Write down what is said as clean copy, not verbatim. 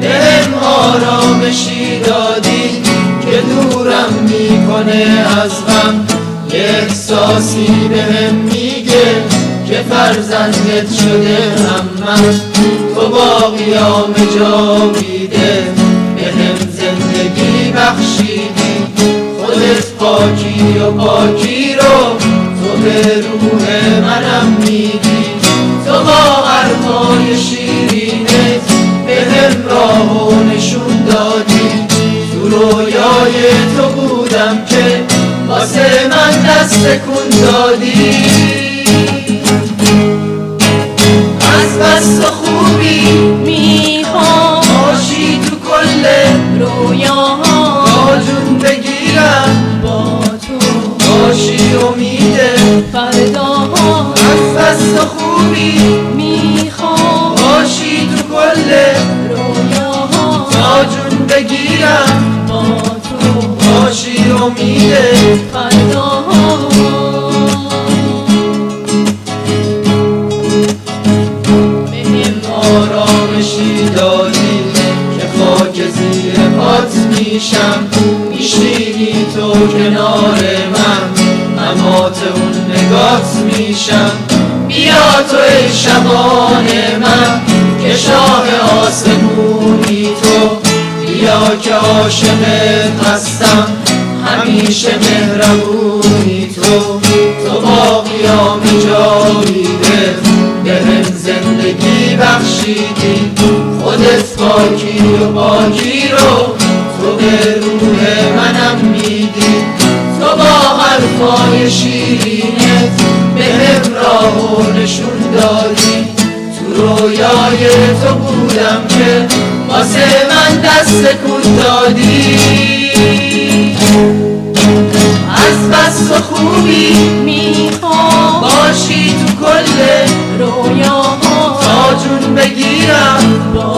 بهم آرامشی دادی که دورم میکنه از غم. یه احساسی بهم میگه که فرزندت شده همم. تو با قیام جاویده بهم زندگی بخشیدی. خودت پاکی و پاکی رو تو به روح منم میدی. تو با حرفای شیرینت بهم راه و نشون دادی. تو رویای تو بودم که واسه من دست تکون دادی. از بس تو خوبی میخوام باشی تو کل رویاها، با جون بگیرم با تو باشی امید فرداها. از بس تو خوبی میخوام باشی تو کل رویاها، با جون بگیرم با تو باشی امید فرداها. آرامشی دادی که خاک زیر پات میشم. میشینی تو کنار من نمات اون نگات میشم. بیا تو ای شبان من که شاه آسمونی تو. بیا که عاشقت هستم همیشه مهربونی تو. تو با قیام جاویده بهم زندگی بخشیدی. خودت پاکی و پاکی رو تو به روح منم میدی. تو با حرفای شیرینت بهم راه و نشون دادی. تو رویای تو بودم که واسه من دست تکون دادی. از بس تو خوبی میخوام باشی تو کل رویاها، تا جون بگیرم با